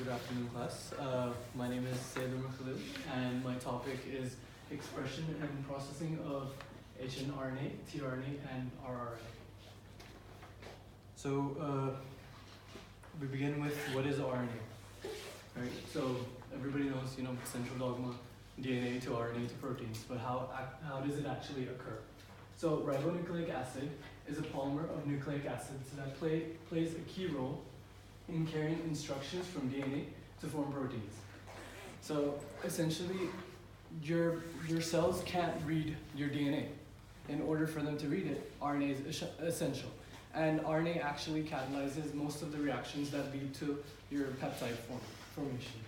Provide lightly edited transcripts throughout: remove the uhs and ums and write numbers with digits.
good afternoon, class. My name is Syed U.Khalil, and my topic is expression and processing of hnRNA, tRNA, and rRNA. So we begin with what is RNA, right? So everybody knows, central dogma, DNA to RNA to proteins, but how does it actually occur? So ribonucleic acid is a polymer of nucleic acids that plays a key role in carrying instructions from DNA to form proteins. So essentially, your cells can't read your DNA. In order for them to read it, RNA is essential. And RNA actually catalyzes most of the reactions that lead to your peptide formation.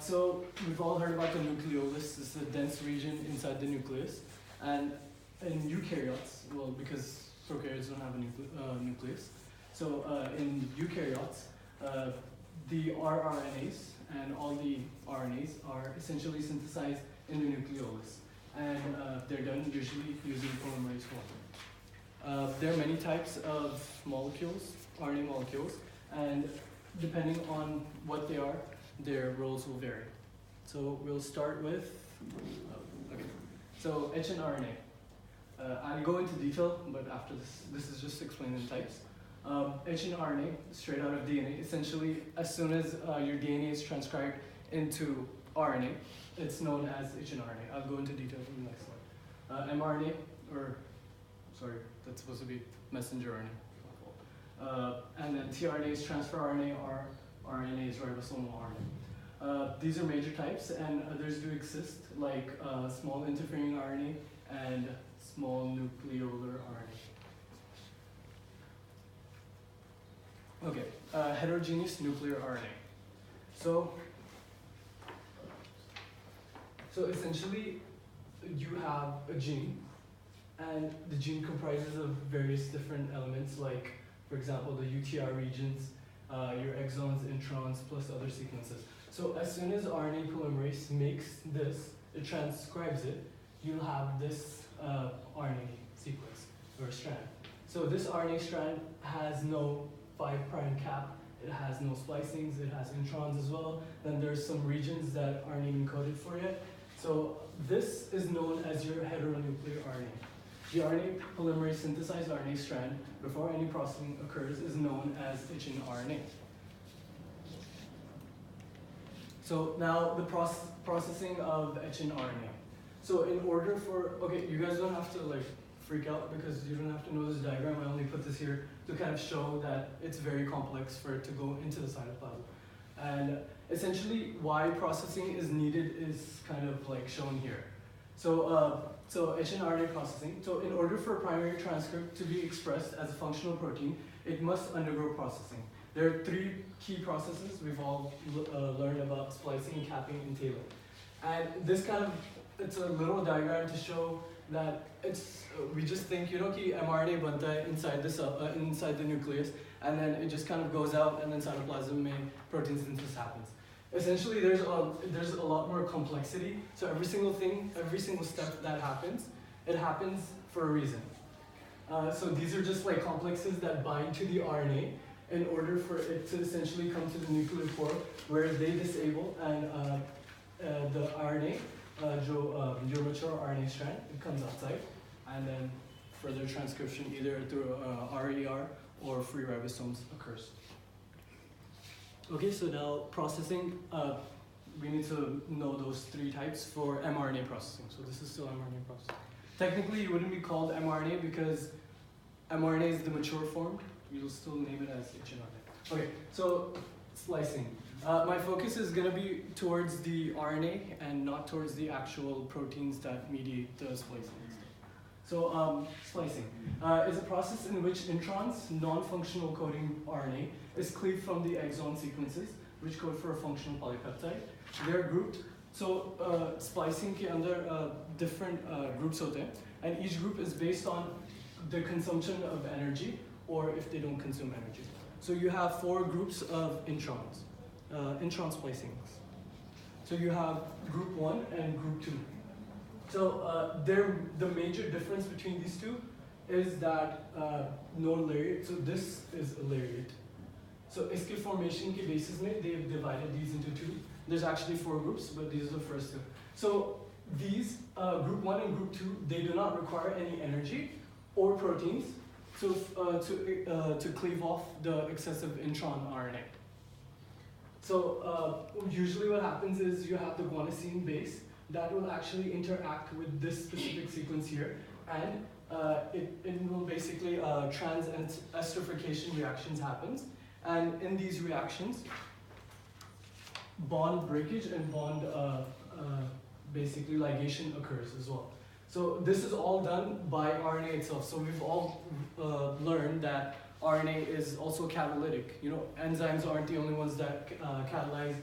So we've all heard about the nucleolus. This is a dense region inside the nucleus. And in eukaryotes, well, because prokaryotes don't have a nucleus, so in eukaryotes, the rRNAs and all the RNAs are essentially synthesized in the nucleolus. And they're done usually using polymerase form. There are many types of molecules, RNA molecules, and depending on what they are, their roles will vary. So we'll start with, so hnRNA. I'll go into detail, but after this is just explaining types. hnRNA, straight out of DNA, essentially as soon as your DNA is transcribed into RNA, it's known as hnRNA. I'll go into detail in the next slide. mRNA, that's supposed to be messenger RNA. And then tRNA is transfer RNA, or rRNA is ribosomal RNA. These are major types, and others do exist, like small interfering RNA and small nucleolar RNA. Okay, heterogeneous nuclear RNA. So essentially, you have a gene, and the gene comprises of various different elements, like, for example, the UTR regions, your exons, introns, plus other sequences. So as soon as RNA polymerase makes this, it transcribes it, you'll have this RNA sequence or strand. So this RNA strand has no 5' cap, it has no splicings, it has introns as well. Then there's some regions that aren't even coded for yet. So this is known as your heteronuclear RNA. The RNA polymerase synthesized RNA strand before any processing occurs is known as hnRNA. So now the processing of hnRNA. So in order for, you guys don't have to freak out because you don't have to know this diagram. I only put this here to kind of show that it's very complex for it to go into the cytoplasm. And essentially why processing is needed is kind of shown here. So hnRNA processing. So in order for a primary transcript to be expressed as a functional protein, it must undergo processing. There are 3 key processes. We've all learned about splicing, capping, and tailing. And this it's a little diagram to show that we just think, mRNA banta hai inside the nucleus, and then it just kind of goes out, and then cytoplasm protein synthesis happens. Essentially, there's a lot more complexity. So every single step that happens, it happens for a reason. So these are just complexes that bind to the RNA in order for it to essentially come to the nuclear pore, where they disable, and the RNA, your mature RNA strand, it comes outside, and then further transcription either through RER or free ribosomes occurs. Okay, so now processing, we need to know those 3 types for mRNA processing. So this is still mRNA processing. Technically, it wouldn't be called mRNA because mRNA is the mature form. We'll still name it as hnRNA. Okay, so splicing. My focus is going to be towards the RNA and not towards the actual proteins that mediate the splicing. So splicing is a process in which introns, non-functional coding RNA, is cleaved from the exon sequences, which code for a functional polypeptide. They're grouped. So splicing ke andar different groups hote hain, and each group is based on the consumption of energy or if they don't consume energy. So you have 4 groups of introns, intron splicings. So you have group 1 and group 2. So the major difference between these two is that no lariat, so this is a lariat, So इसके formation के basis में they've divided these into two. There's actually 4 groups, but these are the first 2. So these, group 1 and group 2, they do not require any energy or proteins to cleave off the excessive intron RNA. So usually what happens is you have the guanosine base that will actually interact with this specific sequence here, and it will basically trans-esterification reactions happens, and in these reactions, bond breakage and bond basically ligation occurs as well. So this is all done by RNA itself. So we've all learned that RNA is also catalytic. You know, enzymes aren't the only ones that catalyze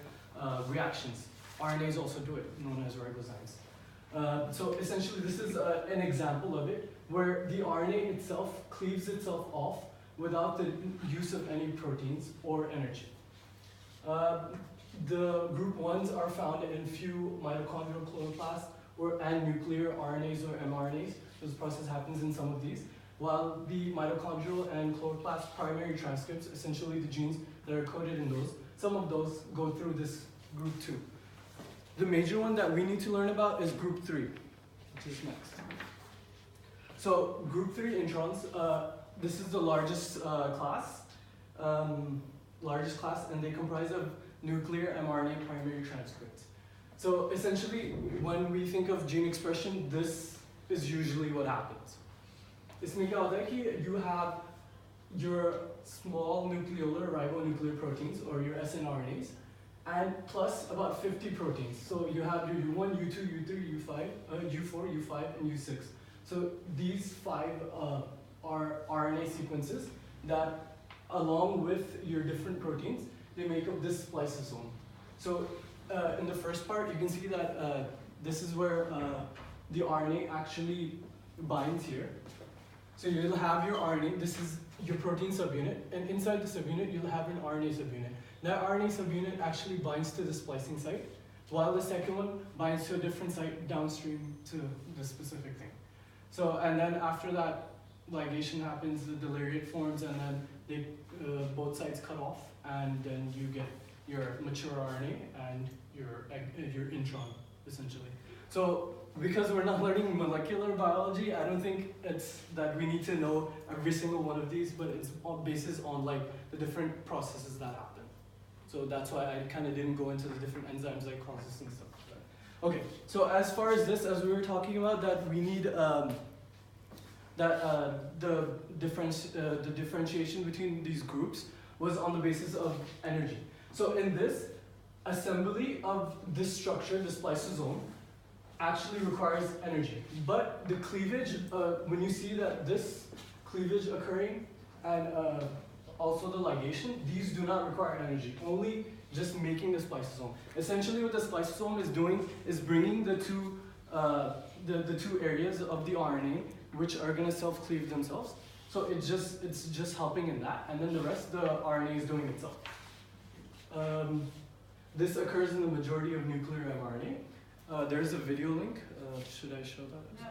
reactions. RNAs also do it, known as ribozymes. So essentially this is an example of it, where the RNA itself cleaves itself off without the use of any proteins or energy. The group 1s are found in few mitochondrial chloroplasts and nuclear RNAs or mRNAs. This process happens in some of these. While the mitochondrial and chloroplast primary transcripts, essentially the genes that are coded in those, some of those go through this group 2. The major one that we need to learn about is group 3, which is next. So group 3 introns, this is the largest class, and they comprise of nuclear mRNA primary transcripts. So essentially, when we think of gene expression, this is usually what happens. इसमें क्या होता है कि you have your small nucleolar ribonuclear proteins, or your snRNAs, and plus about 50 proteins. So you have your U1, U2, U3, U5, U4, U5, and U6. So these 5 are RNA sequences that, along with your different proteins, they make up this spliceosome. So in the first part, you can see that this is where the RNA actually binds here. So you'll have your RNA, this is your protein subunit, and inside the subunit, you'll have an RNA subunit. That RNA subunit actually binds to the splicing site, while the second one binds to a different site downstream to the specific thing. So, and then after that, ligation happens, the deliriate forms, and then they, both sides cut off, and then you get your mature RNA and your intron, essentially. So, because we're not learning molecular biology, I don't think it's that we need to know every single one of these, but it's all basis on like the different processes that happen. So that's why I kind of didn't go into the different enzymes, glycolysis and stuff like that. Okay, so as far as this, as we were talking about, that we need the differentiation between these groups was on the basis of energy. So in this, assembly of this structure, the spliceosome, actually requires energy. But the cleavage, when you see that this cleavage occurring and also the ligation, these do not require energy, only just making the spliceosome. Essentially what the spliceosome is doing is bringing the two areas of the RNA which are going to self-cleave themselves. So it's just helping in that, and then the rest, the RNA is doing itself. This occurs in the majority of nuclear mRNA. There's a video link. Should I show that? Yeah.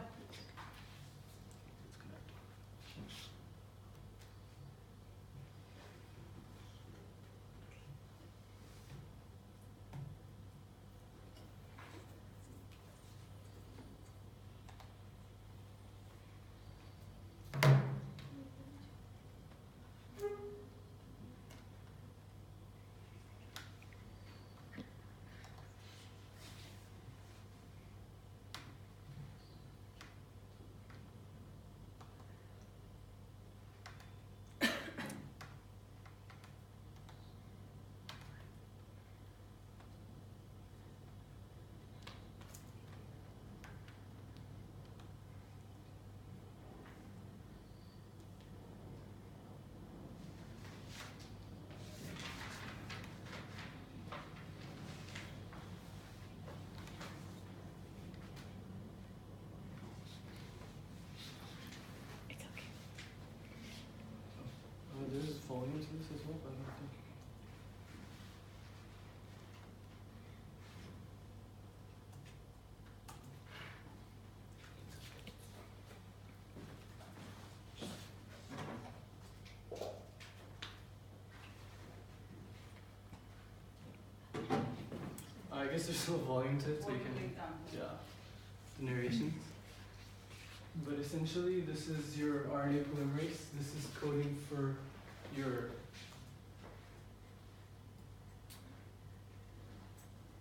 There's volume to this as well, but I don't think. guess there's no volume to it, so you can, yeah, the narration. But essentially, this is your RNA polymerase. This is coding for your.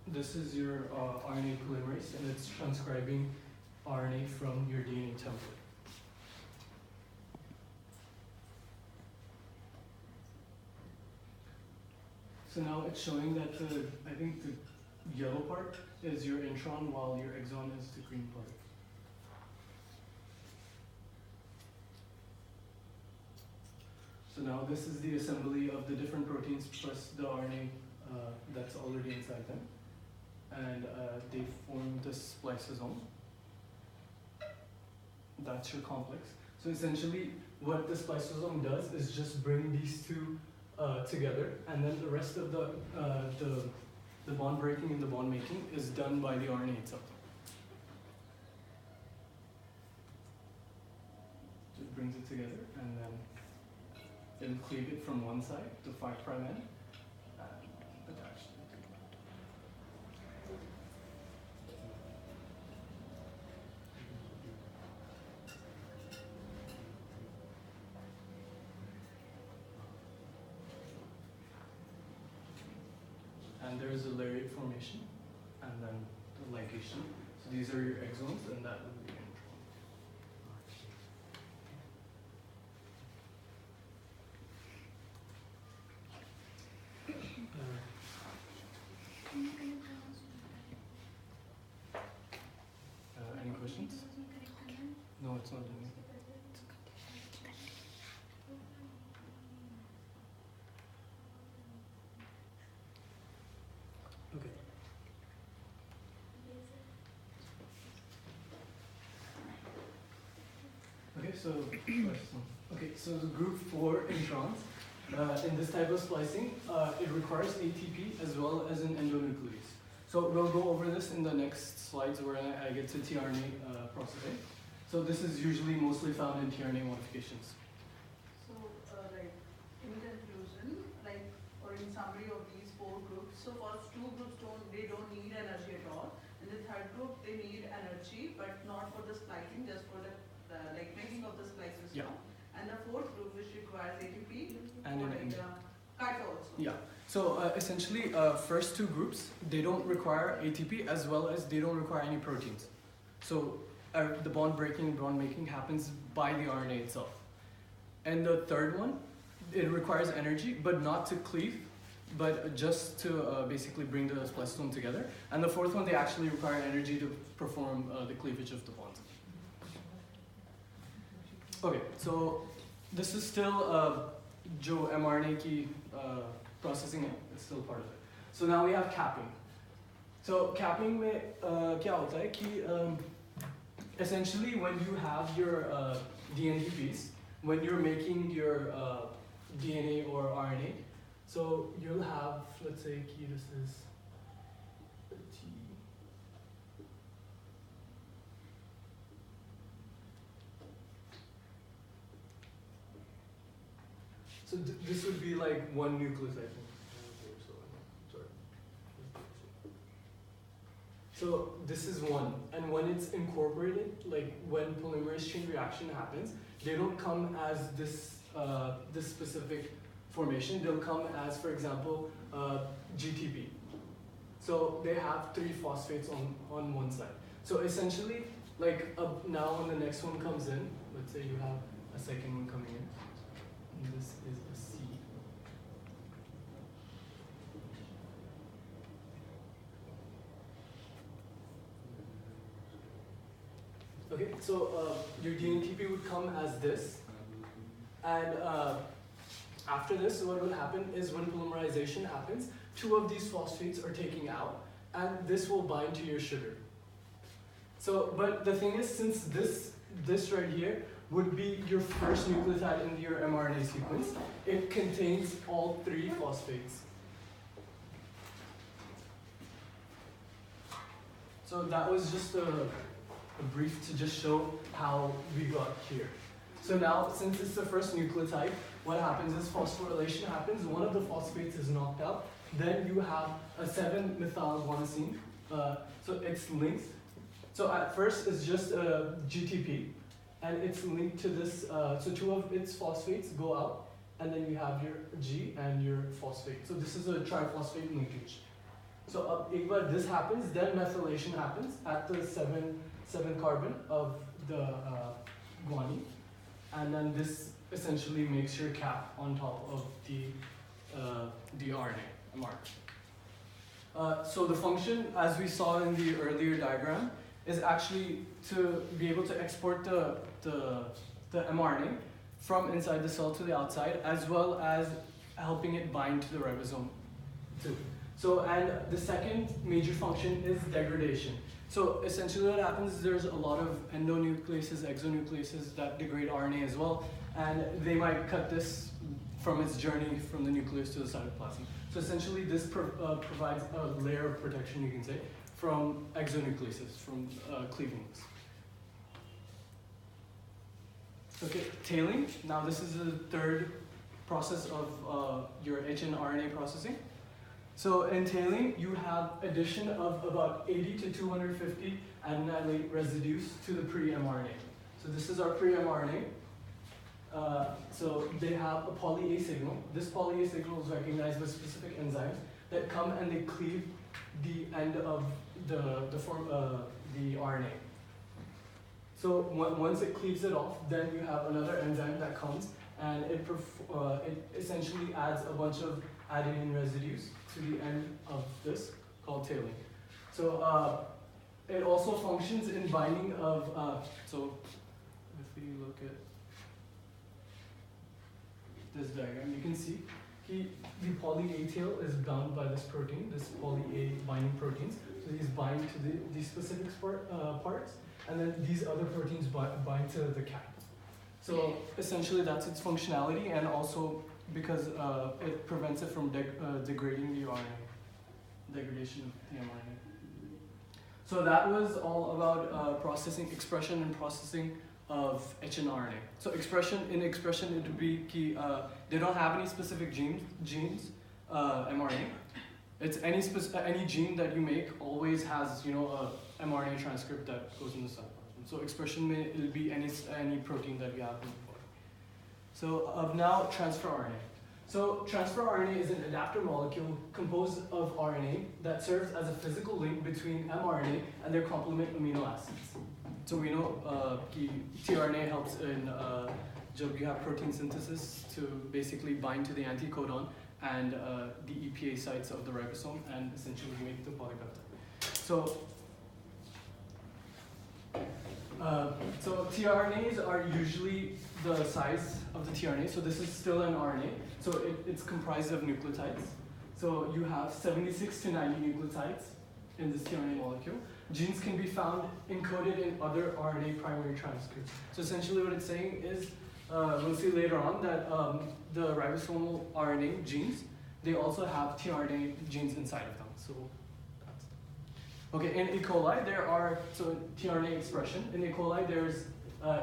This is your RNA polymerase, and it's transcribing RNA from your DNA template. So now it's showing that I think the yellow part is your intron, while your exon is the green part. So now this is the assembly of the different proteins plus the RNA that's already inside them. And they form the spliceosome. That's your complex. So essentially what the spliceosome does is just bring these two together, and then the rest of the bond breaking and the bond making is done by the RNA itself. So it brings it together, and then it'll cleave it from one side, the 5' end, and attach it. And there is a lariat formation, and then the ligation. So these are your exons, and that would be your intron. Any questions? No, it's not doing it. Okay. So the group 4 introns, in this type of splicing, it requires ATP as well as an endonuclease. So we'll go over this in the next slides where I get to tRNA processing. So this is usually mostly found in tRNA modifications. So, like, in conclusion, like, or in summary of these 4 groups, so first 2 groups they don't need energy at all. In the third group, they need energy, but not for the splicing, just for the like making of the splices. Yeah. And the 4th group, which requires ATP And for an like the cut also. Yeah. So essentially, first 2 groups, they don't require ATP as well as they don't require any proteins. So the bond breaking and bond making happens by the RNA itself. And the third one, it requires energy, but not to cleave, but just to basically bring the spliceosome together. And the 4th one, they actually require energy to perform the cleavage of the bonds. Okay, so this is still जो mRNA की processing है, it's still part of it. So now we have capping. So capping में क्या होता है कि essentially when you have your DNTPs, when you're making your DNA or RNA, so you'll have, let's say कि this is T. So this would be like one nucleotide. So this is 1, and when it's incorporated, like when polymerase chain reaction happens, they don't come as this this specific formation. They'll come as, for example, GTP. So they have 3 phosphates on one side. So essentially, like now when the next one comes in, let's say you have a second one coming in, and this is a C. Okay, so your DNTP would come as this, and after this, what will happen is when polymerization happens, 2 of these phosphates are taken out, and this will bind to your sugar. So, but the thing is, since this right here would be your first nucleotide in your mRNA sequence, it contains all 3 phosphates. So that was just a brief to just show how we got here. So now, since it's the first nucleotide, what happens is phosphorylation happens, one of the phosphates is knocked out, then you have a 7-methylguanosine. So it's linked. So at first it's just a GTP, and it's linked to this, so two of its phosphates go out, and then you have your G and your phosphate. So this is a triphosphate linkage. So when this happens, then methylation happens at the 7 carbon of the guanine, and then this essentially makes your cap on top of the RNA, mRNA. So the function, as we saw in the earlier diagram, is actually to be able to export the mRNA from inside the cell to the outside, as well as helping it bind to the ribosome too. So, and the second major function is degradation. So essentially what happens is there's a lot of endonucleases, exonucleases that degrade RNA as well, and they might cut this from its journey from the nucleus to the cytoplasm. So essentially this provides a layer of protection, you can say, from exonucleases, from cleaving links. Okay, tailing. Now this is the third process of your hnRNA processing. So in tailing, you have addition of about 80 to 250 adenylate residues to the pre-mRNA. So this is our pre-mRNA. So they have a poly-A signal. This poly-A signal is recognized by specific enzymes that come and they cleave the end of the RNA. So once it cleaves it off, then you have another enzyme that comes and it essentially adds a bunch of adenine residues to the end of this, called tailing. So it also functions in binding of, so if we look at this diagram, you can see the poly-A tail is bound by this protein, this poly-A binding proteins. So these bind to these specific parts, and then these other proteins bind to the cap. So essentially that's its functionality, and also because it prevents it from degrading the RNA, degradation of the mRNA. So that was all about expression and processing of hnRNA. So in expression it would be key, they don't have any specific genes, mRNA. It's any gene that you make always has, a mRNA transcript that goes in the cytoplasm. So expression it'll be any protein that you have in the body. So now transfer RNA. So transfer RNA is an adapter molecule composed of RNA that serves as a physical link between mRNA and their complement amino acids. So we know tRNA helps in you have protein synthesis to basically bind to the anticodon and the EPA sites of the ribosome and essentially make the polypeptide. So tRNAs are usually the size of the tRNA. So this is still an RNA. So it's comprised of nucleotides. So you have 76 to 90 nucleotides in this tRNA molecule. Genes can be found encoded in other RNA primary transcripts. So essentially what it's saying is, we'll see later on that the ribosomal RNA genes, they also have tRNA genes inside of them. So that's okay. In E. coli, there are tRNA expression. In E. coli, there's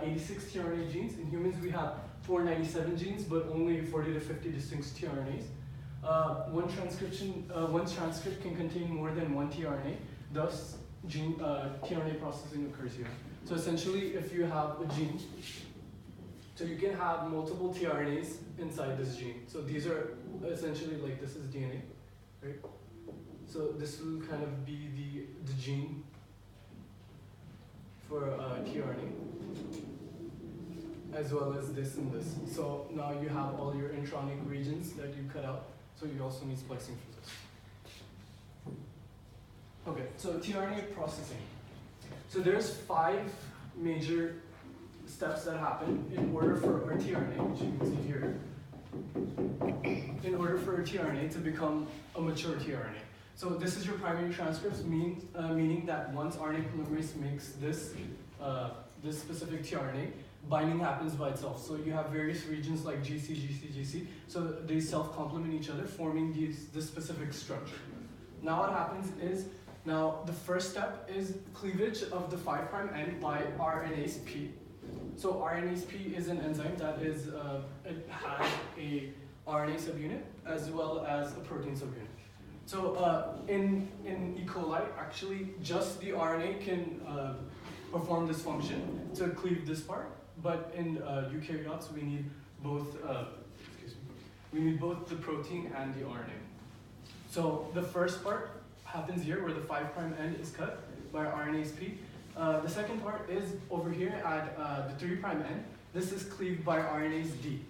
86 tRNA genes. In humans, we have 497 genes, but only 40 to 50 distinct tRNAs. One transcript can contain more than one tRNA. Thus, tRNA processing occurs here. So essentially, if you have a gene, so you can have multiple tRNAs inside this gene. So these are essentially this is DNA, right? So this will kind of be the gene for tRNA, as well as this and this. So now you have all your intronic regions that you cut out. So you also need splicing for this. Okay, so tRNA processing. So there's 5 major steps that happen in order for our tRNA, which you can see here, in order for a tRNA to become a mature tRNA. So this is your primary transcripts, meaning that once RNA polymerase makes this specific tRNA, binding happens by itself. So you have various regions like GC, GC, GC. So they self-complement each other, forming this specific structure. Now what happens is, the first step is cleavage of the 5' end by RNase P. So RNase P is an enzyme that is, it has a RNA subunit as well as a protein subunit. So in E. coli, actually just the RNA can perform this function to cleave this part, but in eukaryotes we need both. We need both the protein and the RNA. So the first part happens here, where the 5' end is cut by RNase P. The second part is over here at the 3' end. This is cleaved by RNase D.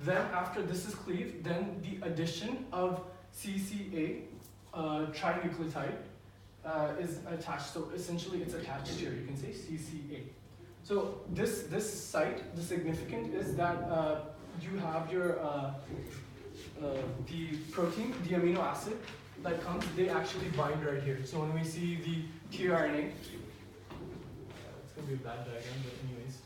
Then after this is cleaved, then the addition of CCA trinucleotide is attached. So essentially it's attached here. You can say CCA. So this site, the significant is that you have your the protein, the amino acid that comes, they actually bind right here. So when we see the tRNA, it's gonna be a bad diagram, but anyways.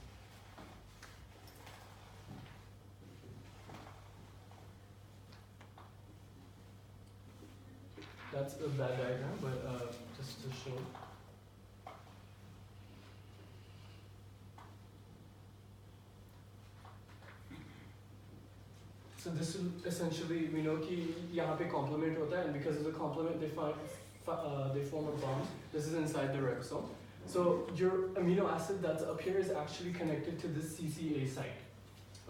That's a bad diagram, but just to show. So this is essentially, we know कि यहाँ पे complement होता है, and because of the complement they form a bond. This is inside the ribosome. So your amino acid that's up here is actually connected to this CCA site.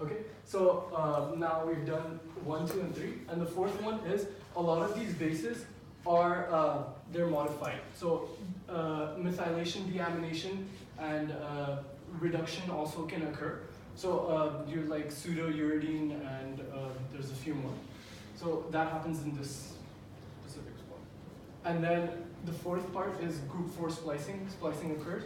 Okay, so now we've done 1, 2, and 3, and the fourth one is a lot of these bases are they're modified. So methylation, deamination, and reduction also can occur. So you're like pseudouridine, and there's a few more. So that happens in this specific spot. And then the fourth part is group 4 splicing. Splicing occurs.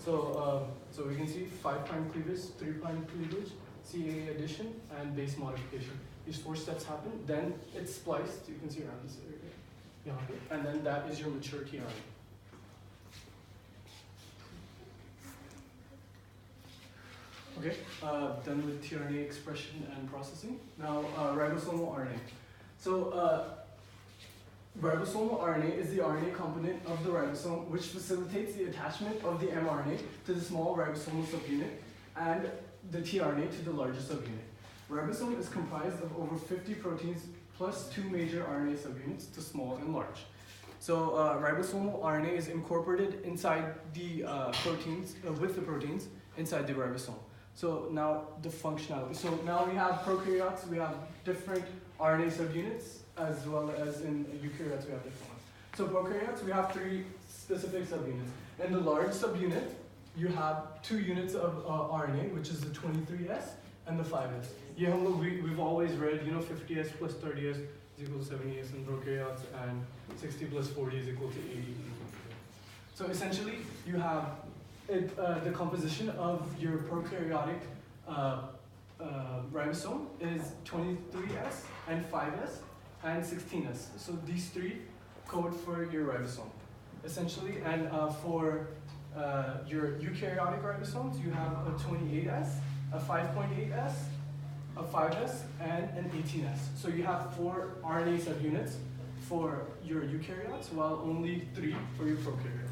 So so we can see 5' cleavage, 3' cleavage, CA addition, and base modification. These 4 steps happen. Then it's spliced. You can see around this area. And then that is your mature tRNA. Okay, done with tRNA expression and processing. Now, ribosomal RNA. So, ribosomal RNA is the RNA component of the ribosome which facilitates the attachment of the mRNA to the small ribosomal subunit and the tRNA to the larger subunit. Ribosome is comprised of over 50 proteins plus 2 major RNA subunits, to small and large. So, ribosomal RNA is incorporated inside the proteins, with the proteins inside the ribosome. So now the functionality. So now we have prokaryotes, we have different RNA subunits, as well as in eukaryotes we have different ones. So prokaryotes, we have 3 specific subunits. In the large subunit, you have 2 units of RNA, which is the 23S and the 5S. Yeah, we've always read, 50S plus 30S is equal to 70S in prokaryotes, and 60 plus 40 is equal to 80. So essentially, you have the composition of your prokaryotic ribosome is 23S and 5S and 16S. So these 3 code for your ribosome, essentially. And for your eukaryotic ribosomes, you have a 28S, a 5.8S, a 5S, and an 18S. So you have 4 RNA subunits for your eukaryotes, while only 3 for your prokaryotes.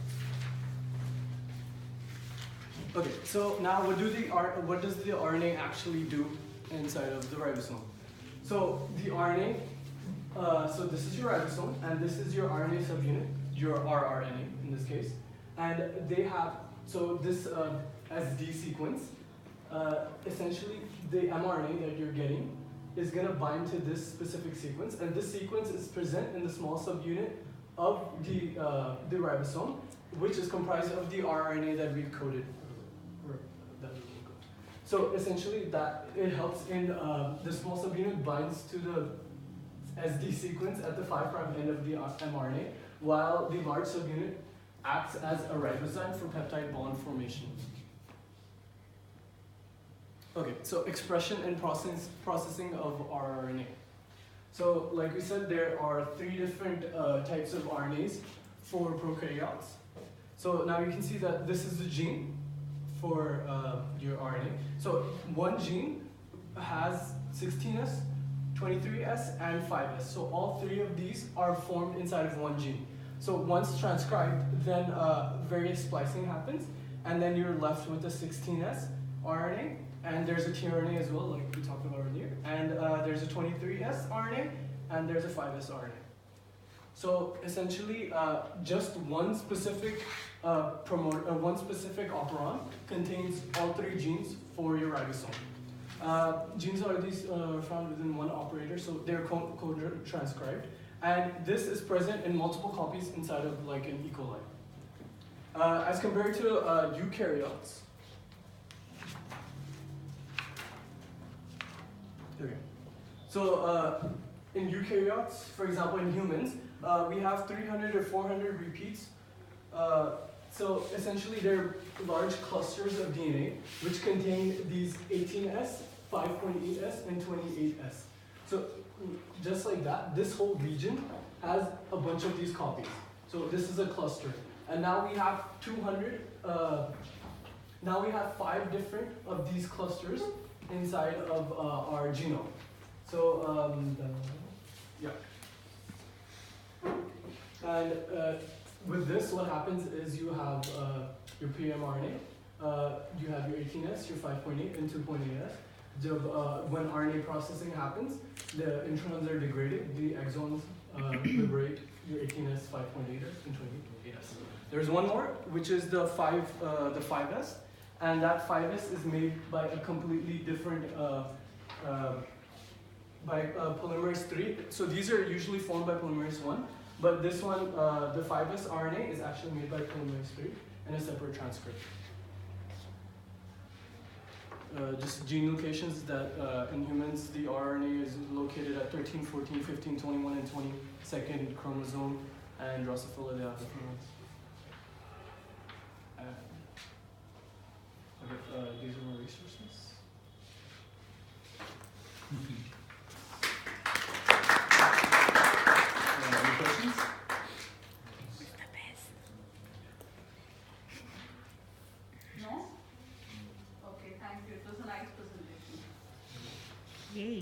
Okay, so now what does the RNA actually do inside of the ribosome? So the RNA, so this is your ribosome, and this is your RNA subunit, your rRNA in this case, and they have, so this SD sequence, essentially the mRNA that you're getting is going to bind to this specific sequence, and this sequence is present in the small subunit of the ribosome, which is comprised of the rRNA that we've coded. So essentially that it helps in the small subunit binds to the SD sequence at the 5' end of the mRNA, while the large subunit acts as a ribozyme for peptide bond formation. Okay, so expression and processing of rRNA. So like we said, there are 3 different types of RNAs for prokaryotes. So now you can see that this is the gene for your RNA. So one gene has 16S, 23S, and 5S. So all 3 of these are formed inside of one gene. So once transcribed, then various splicing happens, and then you're left with a 16S RNA, and there's a tRNA as well, like we talked about earlier, and there's a 23S RNA, and there's a 5S RNA. So essentially, just one specific one specific operon contains all three genes for your ribosome. Genes are these found within one operator, so they're co-transcribed, and this is present in multiple copies inside of like an E. coli. As compared to eukaryotes. Okay. So in eukaryotes, for example, in humans, we have 300 or 400 repeats. So essentially, they're large clusters of DNA which contain these 18S, 5.8S, and 28S. So just like that, this whole region has a bunch of these copies. So this is a cluster. And now we have 200, now we have 5 different of these clusters inside of our genome. So, yeah. And with this, what happens is you have your pre-mRNA, you have your 18S, your 5.8, and 2.8S. When RNA processing happens, the introns are degraded, the exons liberate your 18S, 5.8S, and 28S. There's one more, which is the 5S, and that 5S is made by a completely different, polymerase 3. So these are usually formed by polymerase 1, but this one, the 5S RNA is actually made by polymerase 3 and a separate transcript. Just gene locations that in humans, the RNA is located at 13, 14, 15, 21, and 22nd chromosome, and Drosophila, they have different ones. These are more resources. Any questions? Who's the best? No? Okay, thank you. It was a nice presentation. Yay.